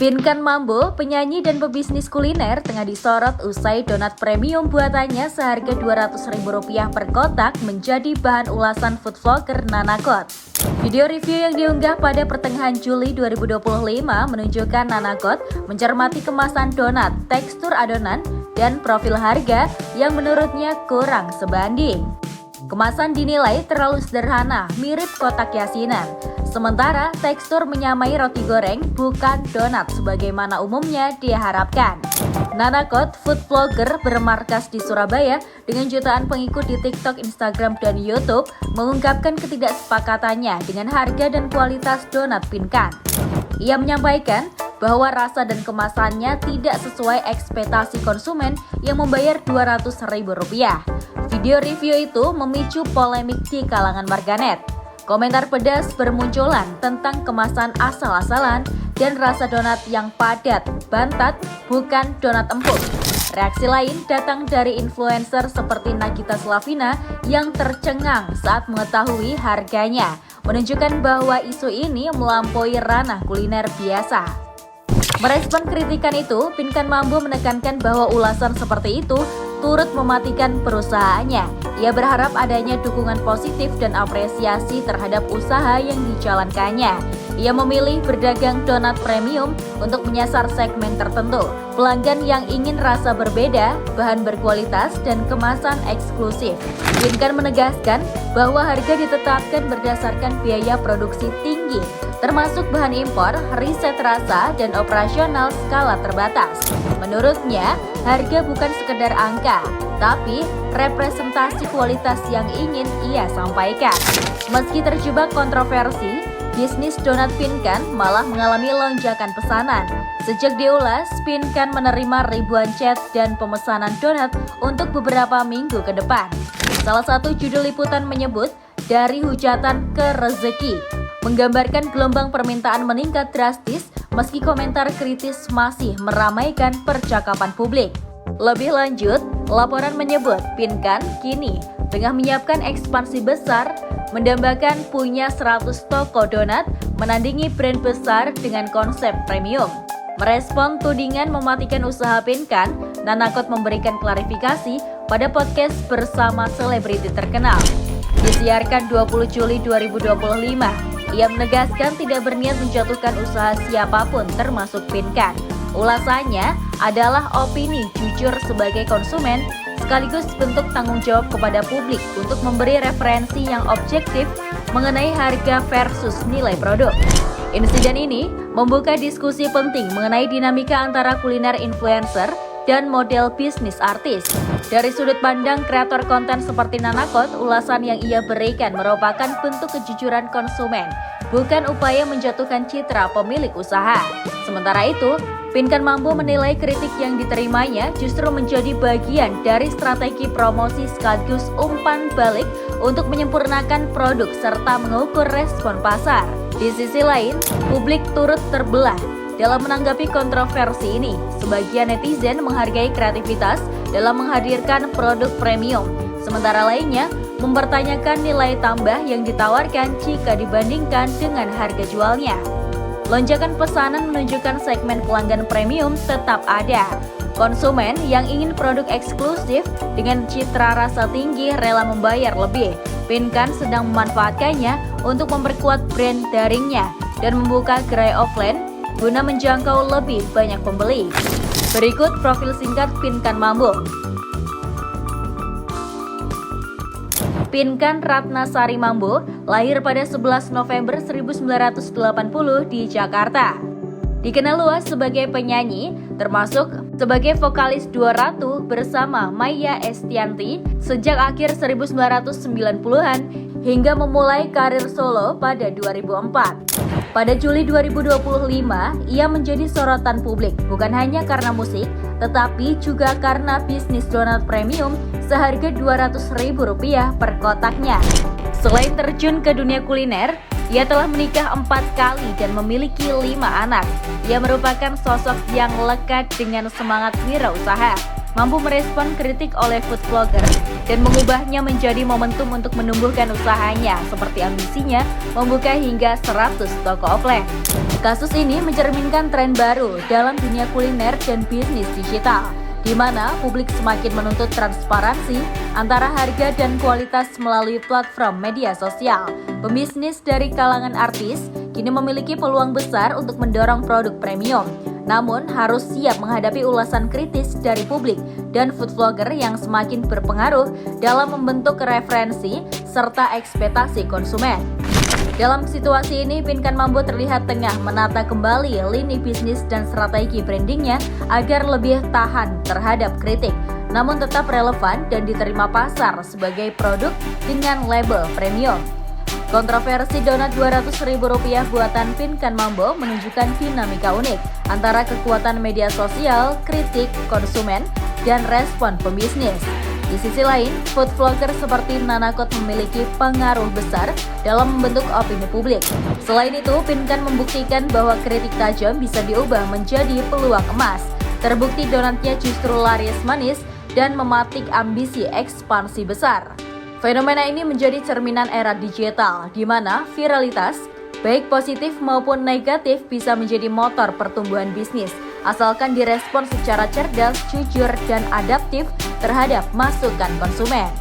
Pinkan Mambo, penyanyi dan pebisnis kuliner, tengah disorot usai donat premium buatannya seharga Rp200.000 per kotak menjadi bahan ulasan food vlogger Nanakot. Video review yang diunggah pada pertengahan Juli 2025 menunjukkan Nanakot mencermati kemasan donat, tekstur adonan, dan profil harga yang menurutnya kurang sebanding. Kemasan dinilai terlalu sederhana, mirip kotak yasinan. Sementara tekstur menyamai roti goreng, bukan donat sebagaimana umumnya diharapkan. Nanakot, food vlogger bermarkas di Surabaya dengan jutaan pengikut di TikTok, Instagram, dan YouTube, mengungkapkan ketidaksepakatannya dengan harga dan kualitas donat Pinkan. Ia menyampaikan bahwa rasa dan kemasannya tidak sesuai ekspektasi konsumen yang membayar Rp200.000. Video review itu memicu polemik di kalangan warganet. Komentar pedas bermunculan tentang kemasan asal-asalan dan rasa donat yang padat, bantat, bukan donat empuk. Reaksi lain datang dari influencer seperti Nagita Slavina yang tercengang saat mengetahui harganya, menunjukkan bahwa isu ini melampaui ranah kuliner biasa. Merespon kritikan itu, Pinkan Mambo menekankan bahwa ulasan seperti itu turut mematikan perusahaannya. Ia berharap adanya dukungan positif dan apresiasi terhadap usaha yang dijalankannya. Ia memilih berdagang donat premium untuk menyasar segmen tertentu, pelanggan yang ingin rasa berbeda, bahan berkualitas, dan kemasan eksklusif. Pinkan menegaskan bahwa harga ditetapkan berdasarkan biaya produksi tinggi, termasuk bahan impor, riset rasa, dan operasional skala terbatas. Menurutnya, harga bukan sekedar angka, tapi representasi kualitas yang ingin ia sampaikan. Meski terjebak kontroversi, bisnis donat Pinkan malah mengalami lonjakan pesanan. Sejak diulas, Pinkan menerima ribuan chat dan pemesanan donat untuk beberapa minggu ke depan. Salah satu judul liputan menyebut, "Dari Hujatan ke Rezeki", menggambarkan gelombang permintaan meningkat drastis meski komentar kritis masih meramaikan percakapan publik. Lebih lanjut, laporan menyebut Pinkan kini tengah menyiapkan ekspansi besar, mendambakan punya 100 toko donat, menandingi brand besar dengan konsep premium. Merespon tudingan mematikan usaha Pinkan, Nanakot memberikan klarifikasi pada podcast bersama selebriti terkenal. Disiarkan 20 Juli 2025, ia menegaskan tidak berniat menjatuhkan usaha siapapun termasuk Pinkan. Ulasannya adalah opini jujur sebagai konsumen, sekaligus bentuk tanggung jawab kepada publik untuk memberi referensi yang objektif mengenai harga versus nilai produk. Insiden ini membuka diskusi penting mengenai dinamika antara kuliner influencer dan model bisnis artis. Dari sudut pandang kreator konten seperti Nanakot, ulasan yang ia berikan merupakan bentuk kejujuran konsumen, bukan upaya menjatuhkan citra pemilik usaha. Sementara itu, Pinkan Mambo menilai kritik yang diterimanya justru menjadi bagian dari strategi promosi sekaligus umpan balik untuk menyempurnakan produk serta mengukur respon pasar. Di sisi lain, publik turut terbelah dalam menanggapi kontroversi ini. Sebagian netizen menghargai kreativitas dalam menghadirkan produk premium, sementara lainnya mempertanyakan nilai tambah yang ditawarkan jika dibandingkan dengan harga jualnya. Lonjakan pesanan menunjukkan segmen pelanggan premium tetap ada. Konsumen yang ingin produk eksklusif dengan citra rasa tinggi rela membayar lebih. Pinkan sedang memanfaatkannya untuk memperkuat brand daringnya dan membuka gerai offline guna menjangkau lebih banyak pembeli. Berikut profil singkat Pinkan Mambo. Pinkan Ratnasari Mambo lahir pada 11 November 1980 di Jakarta. Dikenal luas sebagai penyanyi, termasuk sebagai vokalis duo Ratu bersama Maya Estianty sejak akhir 1990-an hingga memulai karir solo pada 2004. Pada Juli 2025, ia menjadi sorotan publik bukan hanya karena musik, tetapi juga karena bisnis donat premium seharga Rp200.000 per kotaknya. Selain terjun ke dunia kuliner, ia telah menikah 4 kali dan memiliki 5 anak. Ia merupakan sosok yang lekat dengan semangat wirausaha. mampu merespon kritik oleh food vlogger dan mengubahnya menjadi momentum untuk menumbuhkan usahanya, seperti ambisinya membuka hingga 100 toko offline. Kasus ini mencerminkan tren baru dalam dunia kuliner dan bisnis digital, di mana publik semakin menuntut transparansi antara harga dan kualitas melalui platform media sosial. Pembisnis dari kalangan artis kini memiliki peluang besar untuk mendorong produk premium, namun harus siap menghadapi ulasan kritis dari publik dan food vlogger yang semakin berpengaruh dalam membentuk referensi serta ekspektasi konsumen. Dalam situasi ini, Pinkan Mambo terlihat tengah menata kembali lini bisnis dan strategi brandingnya agar lebih tahan terhadap kritik, namun tetap relevan dan diterima pasar sebagai produk dengan label premium. Kontroversi donat Rp200.000 buatan Pinkan Mambo menunjukkan dinamika unik antara kekuatan media sosial, kritik konsumen, dan respon pembisnis. Di sisi lain, food vlogger seperti Nanakot memiliki pengaruh besar dalam membentuk opini publik. Selain itu, Pinkan membuktikan bahwa kritik tajam bisa diubah menjadi peluang emas. Terbukti donatnya justru laris manis dan mematik ambisi ekspansi besar. Fenomena ini menjadi cerminan era digital, di mana viralitas, baik positif maupun negatif, bisa menjadi motor pertumbuhan bisnis, asalkan direspon secara cerdas, jujur, dan adaptif terhadap masukan konsumen.